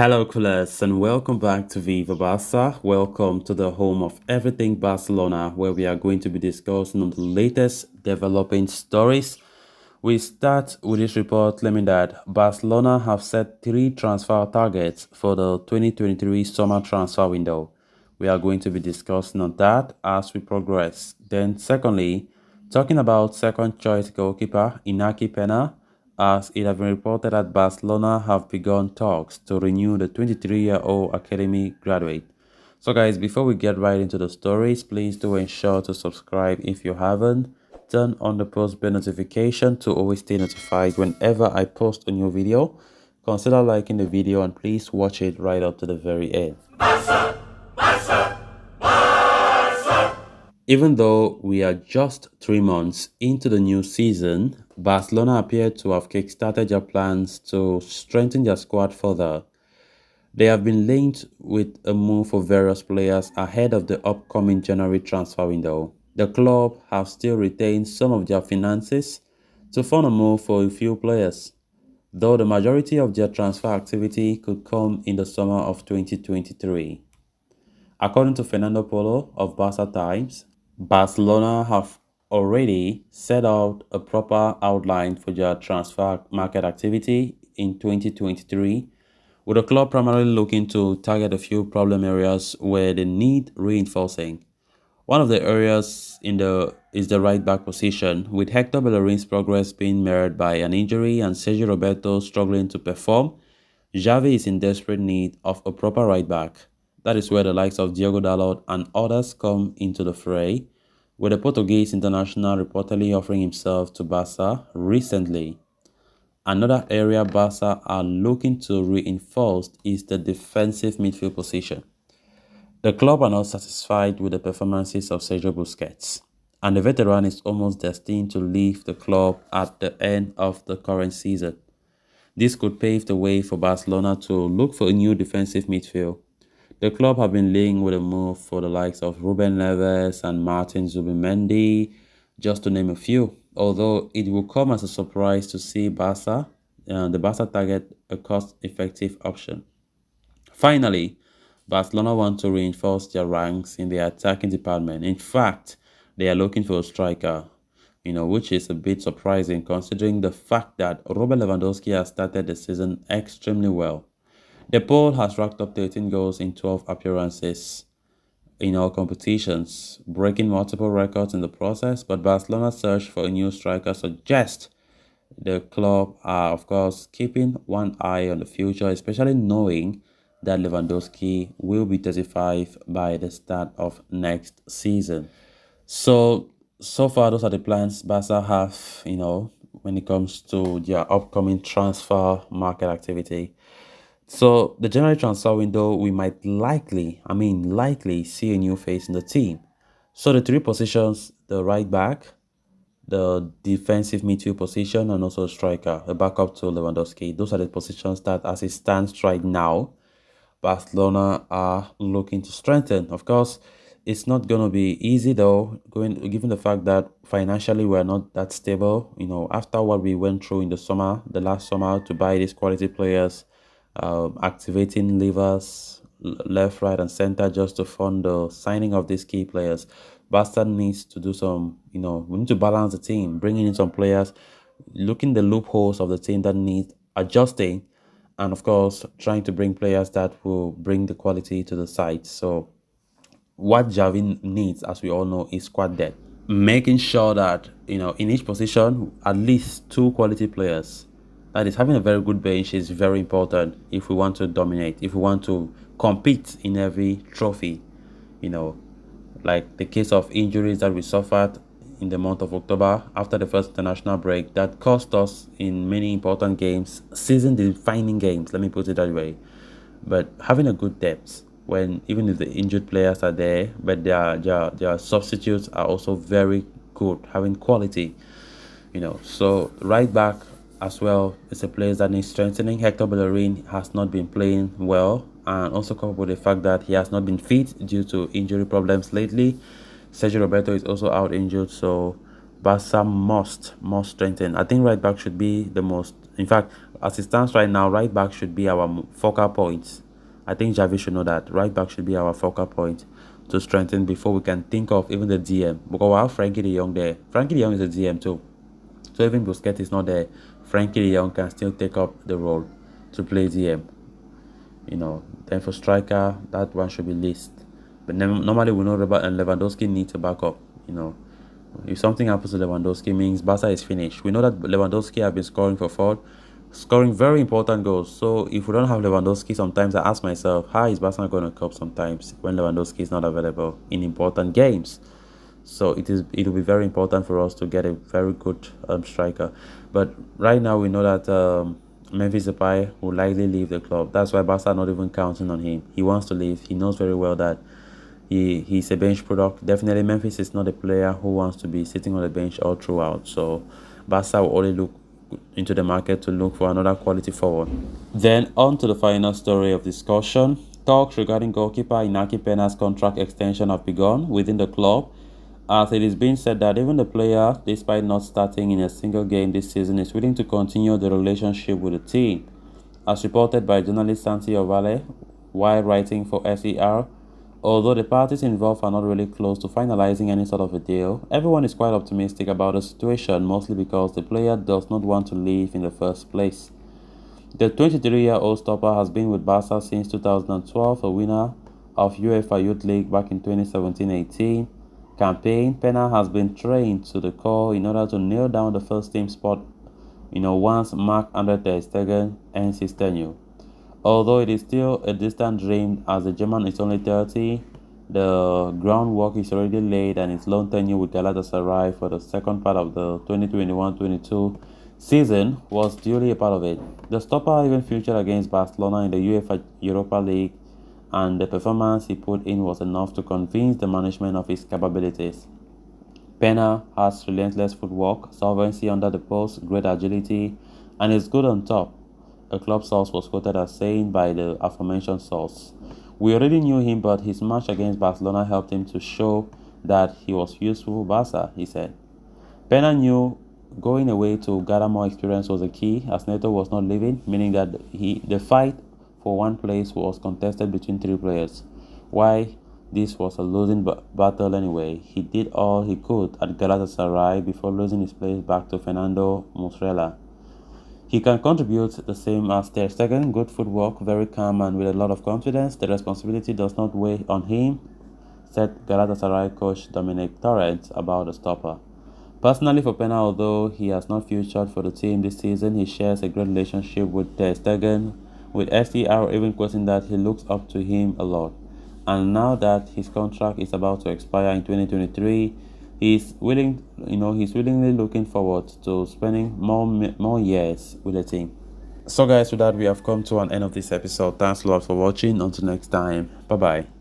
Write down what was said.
Hello, Coolers, and welcome back to Viva Barca. Welcome to the home of everything Barcelona, where we are going to be discussing on the latest developing stories. We start with this report claiming that Barcelona have set three transfer targets for the 2023 summer transfer window. We are going to be discussing on that as we progress. Then, secondly, talking about second choice goalkeeper Inaki Pena, as it has been reported that Barcelona have begun talks to renew the 23-year-old academy graduate. So guys, before we get right into the stories, please do ensure to subscribe if you haven't. Turn on the post bell notification to always stay notified whenever I post a new video. Consider liking the video and please watch it right up to the very end. Even though we are just 3 months into the new season, Barcelona appear to have kickstarted their plans to strengthen their squad further. They have been linked with a move for various players ahead of the upcoming January transfer window. The club have still retained some of their finances to fund a move for a few players, though the majority of their transfer activity could come in the summer of 2023. According to Fernando Polo of Barca Times, Barcelona have already set out a proper outline for their transfer market activity in 2023, with the club primarily looking to target a few problem areas where they need reinforcing. One of the areas is the right back position, with Hector Bellerin's progress being marred by an injury and Sergio Roberto struggling to perform. Xavi is in desperate need of a proper right back. That is where the likes of Diogo Dalot and others come into the fray, with the Portuguese international reportedly offering himself to Barca recently. Another area Barca are looking to reinforce is the defensive midfield position. The club are not satisfied with the performances of Sergio Busquets, and the veteran is almost destined to leave the club at the end of the current season. This could pave the way for Barcelona to look for a new defensive midfield. The club have been linked with a move for the likes of Ruben Neves and Martin Zubimendi, just to name a few. Although it will come as a surprise to see the Barca target a cost-effective option. Finally, Barcelona want to reinforce their ranks in the attacking department. In fact, they are looking for a striker, which is a bit surprising considering the fact that Robert Lewandowski has started the season extremely well. The Pole has racked up 13 goals in 12 appearances in all competitions, breaking multiple records in the process, but Barcelona's search for a new striker suggests the club are, of course, keeping one eye on the future, especially knowing that Lewandowski will be 35 by the start of next season. So far, those are the plans Barca have, when it comes to their upcoming transfer market activity. So the January transfer window, we might likely see a new face in the team. So the three positions, the right back, the defensive midfield position, and also a striker, a backup to Lewandowski. Those are the positions that, as it stands right now, Barcelona are looking to strengthen. Of course, it's not going to be easy though, given the fact that financially we're not that stable. After what we went through in the last summer to buy these quality players, activating levers left, right, and center just to fund the signing of these key players. Barca needs to do some, we need to balance the team, bringing in some players, looking the loopholes of the team that need adjusting, and of course, trying to bring players that will bring the quality to the side. So what Xavi needs, as we all know, is squad depth. Making sure that, in each position, at least two quality players. That is, having a very good bench is very important if we want to dominate, if we want to compete in every trophy. Like the case of injuries that we suffered in the month of October after the first international break that cost us in many important games, season-defining games, let me put it that way. But having a good depth, when even if the injured players are there, but their substitutes are also very good, having quality, So right back as well is a place that needs strengthening. Hector Bellerin has not been playing well, and also coupled with the fact that he has not been fit due to injury problems lately. Sergio Roberto is also out injured, so Barca must strengthen. I think right back should be the most. In fact, as it stands right now, right back should be our focal point. I think Javi should know that. Right back should be our focal point to strengthen before we can think of even the DM. Because we have Frankie de Jong there. Frankie de Jong is a DM too. So even Busquets is not there, Frankie de Jong can still take up the role to play DM. Then for striker, that one should be least. But normally we know Robert and Lewandowski need to back up. If something happens to Lewandowski, means Barca is finished. We know that Lewandowski have been scoring for Ford, scoring very important goals. So if we don't have Lewandowski, sometimes I ask myself, how is Barca going to cope sometimes when Lewandowski is not available in important games? So it will be very important for us to get a very good striker. But right now we know that Memphis Depay will likely leave the club. That's why Barca are not even counting on him. He wants to leave. He knows very well that he's a bench product. Definitely Memphis is not a player who wants to be sitting on the bench all throughout. So Barca will only look into the market to look for another quality forward. Then on to the final story of discussion. Talks regarding goalkeeper Inaki Pena's contract extension have begun within the club, as it is being said that even the player, despite not starting in a single game this season, is willing to continue the relationship with the team. As reported by journalist Santi Ovale while writing for SER, although the parties involved are not really close to finalizing any sort of a deal, everyone is quite optimistic about the situation, mostly because the player does not want to leave in the first place. The 23-year-old stopper has been with Barca since 2012, a winner of UEFA Youth League back in 2017-18 campaign. Pena has been trained to the core in order to nail down the first team spot, once Marc-Andre ter Stegen ends his tenure. Although it is still a distant dream as the German is only 30, the groundwork is already laid and his loan tenure with Galatasaray for the second part of the 2021-22 season was duly a part of it. The stopper even featured against Barcelona in the UEFA Europa League, and the performance he put in was enough to convince the management of his capabilities. Pena has relentless footwork, solvency under the post, great agility, and is good on top, a club source was quoted as saying by the aforementioned source. We already knew him, but his match against Barcelona helped him to show that he was useful for Barca, he said. Pena knew going away to gather more experience was a key, as Neto was not leaving, meaning that the fight for one place was contested between three players. Why this was a losing battle anyway, he did all he could at Galatasaray before losing his place back to Fernando Muslera. He can contribute the same as ter Stegen, good footwork, very calm and with a lot of confidence. The responsibility does not weigh on him, said Galatasaray coach Dominic Torrent about the stopper. Personally for Pena, although he has not featured for the team this season, he shares a great relationship with ter Stegen, with STR even quoting that he looks up to him a lot. And now that his contract is about to expire in 2023, he's willingly looking forward to spending more years with the team. So guys, with that we have come to an end of this episode. Thanks a lot for watching. Until next time, bye bye.